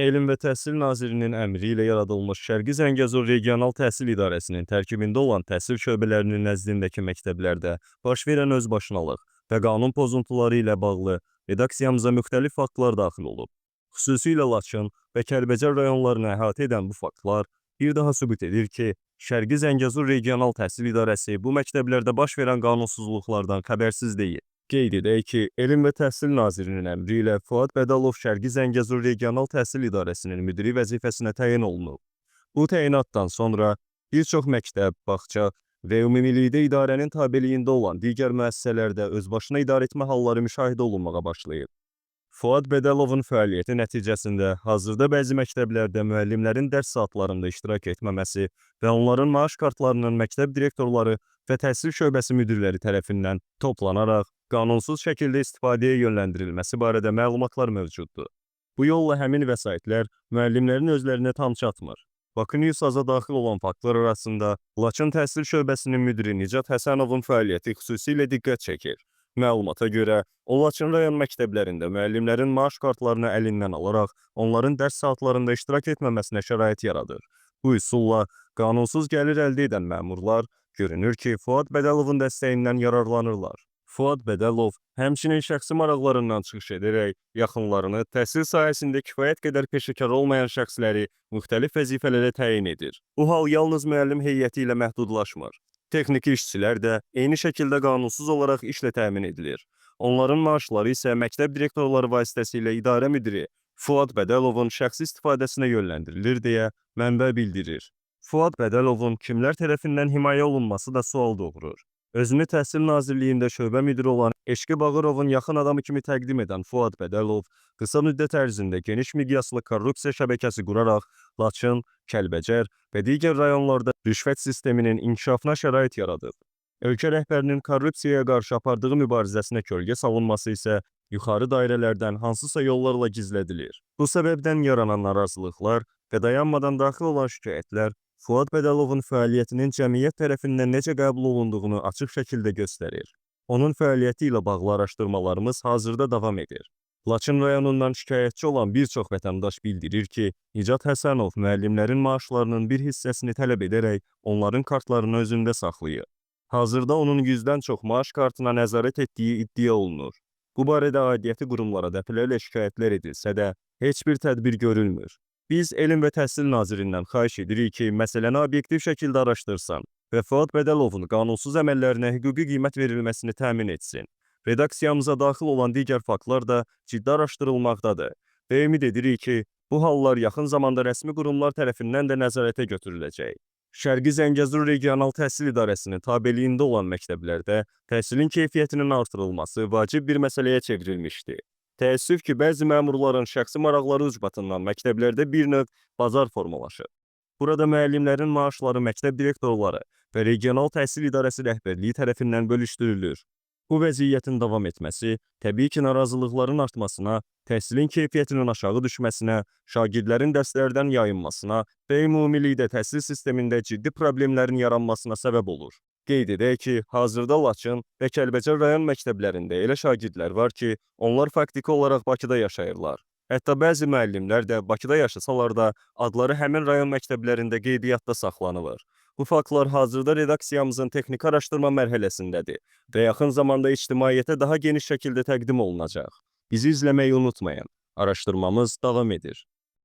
Elm və Təhsil Nazirinin əmri ilə yaradılmış Şərqi Zəngəzur Regional Təhsil İdarəsinin tərkibində olan təhsil şöbələrinin nəzdindəki məktəblərdə baş verən özbaşınalıq və qanun pozuntuları ilə bağlı redaksiyamıza müxtəlif faktlar daxil olub. Xüsusilə Laçın və Kəlbəcər rayonlarını əhatə edən bu faktlar bir daha sübut edir ki, Şərqi Zəngəzur Regional Təhsil İdarəsi bu məktəblərdə baş verən qanunsuzluqlardan xəbərsiz deyil. Qeyd edək ki, Elm və Təhsil Nazirinin əmri ilə Fuad Bədəlov Şərqi Zəngəzur Regional Təhsil İdarəsinin müdiri vəzifəsinə təyin olunub. Bu təyinatdan sonra bir çox məktəb, bağça və ümumilikdə idarənin tabeliyində olan digər müəssisələrdə özbaşına idarəetmə halları müşahidə olunmağa başlayıb. Fuad Bədəlovun fəaliyyəti nəticəsində hazırda bəzi məktəblərdə müəllimlərin dərs saatlarında iştirak etməməsi və onların maaş kartlarının məktəb direktorları və təhsil şöbəsi müdirləri tərəfindən toplanaraq qanunsuz şəkildə istifadəyə yönləndirilməsi barədə məlumatlar mövcuddur. Bu yolla həmin vəsaitlər müəllimlərin özlərinə tam çatmır. Bakı News-a daxil olan faktlar arasında Laçın Təhsil Şöbəsinin müdiri Nicat Həsənovun fəaliyyəti xüsusilə diqqət çəkir. Məlumata görə, o Laçın rayon məktəblərində müəllimlərin maaş kartlarını əlindən alaraq onların dərs saatlarında iştirak etməməsinə şərait yaradır. Bu üsulla qanunsuz gəlir əldə edən məmurlar görünür ki, Fuad Bədəlovun dəstəyindən yararlanırlar. Fuad Bədəlov həmçinin şəxsi maraqlarından çıxış edərək yaxınlarını təhsil sahəsində kifayət qədər peşəkar olmayan şəxsləri müxtəlif vəzifələrə təyin edir. Bu hal yalnız müəllim heyəti ilə məhdudlaşmır. Texniki işçilər də eyni şəkildə qanunsuz olaraq işlə təmin edilir. Onların maaşları isə məktəb direktorları vasitəsilə idarə müdiri Fuad Bədəlovun şəxsi istifadəsinə yönləndirilir deyə mənbə bildirir. Fuad Bədəlovun kimlər tərəfindən himayə olunması da sual doğurur. Özünü Təhsil Nazirliyində şöbə müdiri olan Eşqi Bağırovun yaxın adamı kimi təqdim edən Fuad Bədəlov qısa müddət ərzində geniş miqyaslı korrupsiya şəbəkəsi quraraq Laçın, Kəlbəcər və digər rayonlarda rüşvət sisteminin inkişafına şərait yaradıb. Ölkə rəhbərinin korrupsiyaya qarşı apardığı mübarizəsinə kölgə salınması isə yuxarı dairələrdən hansısa yollarla gizlədilir. Bu səbəbdən yaranan narazılıqlar və dayanmadan daxil olan şikayətlər Fuad Bədəlovun fəaliyyətinin cəmiyyət tərəfindən necə qəbul olunduğunu açıq şəkildə göstərir. Onun fəaliyyəti ilə bağlı araşdırmalarımız hazırda davam edir. Laçın rayonundan şikayətçi olan bir çox vətəndaş bildirir ki, Nicat Həsənov müəllimlərin maaşlarının bir hissəsini tələb edərək onların kartlarını özündə saxlayır. Hazırda onun 100-dən çox maaş kartına nəzarət etdiyi iddia olunur. Bu barədə aidiyyəti qurumlara dəfələrlə şikayətlər edilsə də heç bir tədbir görülmür. Biz Elm və Təhsil Nazirindən xahiş edirik ki, məsələni obyektiv şəkildə araşdırsın və Fuad Bədəlovun qanunsuz əməllərinə hüquqi qiymət verilməsini təmin etsin. Redaksiyamıza daxil olan digər faktlar da ciddi araşdırılmaqdadır və ümid edirik ki, bu hallar yaxın zamanda rəsmi qurumlar tərəfindən də nəzarətə götürüləcək. Şərqi Zəngəzur Regional Təhsil İdarəsinin tabeliyində olan məktəblərdə təhsilin keyfiyyətinin artırılması vacib bir məsələyə çevrilmişdi. Təəssüf ki, bəzi məmurların şəxsi maraqları ucbatından məktəblərdə bir növ bazar formalaşır. Burada müəllimlərin maaşları məktəb direktorları və Regional Təhsil İdarəsi rəhbərliyi tərəfindən bölüşdürülür. Bu vəziyyətin davam etməsi, təbii ki, narazılıqların artmasına, təhsilin keyfiyyətinin aşağı düşməsinə, şagirdlərin dərslərdən yayınmasına və ümumilikdə təhsil sistemində ciddi problemlərin yaranmasına səbəb olur. Qeyd edək ki, hazırda Laçın və Kəlbəcər rayon məktəblərində elə şagirdlər var ki, onlar faktiki olaraq Bakıda yaşayırlar. Hətta bəzi müəllimlər də Bakıda yaşasalar da adları həmin rayon məktəblərində qeydiyyatda saxlanılır. Bu faktlar hazırda redaksiyamızın texniki araşdırma mərhələsindədir və yaxın zamanda ictimaiyyətə daha geniş şəkildə təqdim olunacaq. Bizi izləməyi unutmayın. Araşdırmamız davam edir.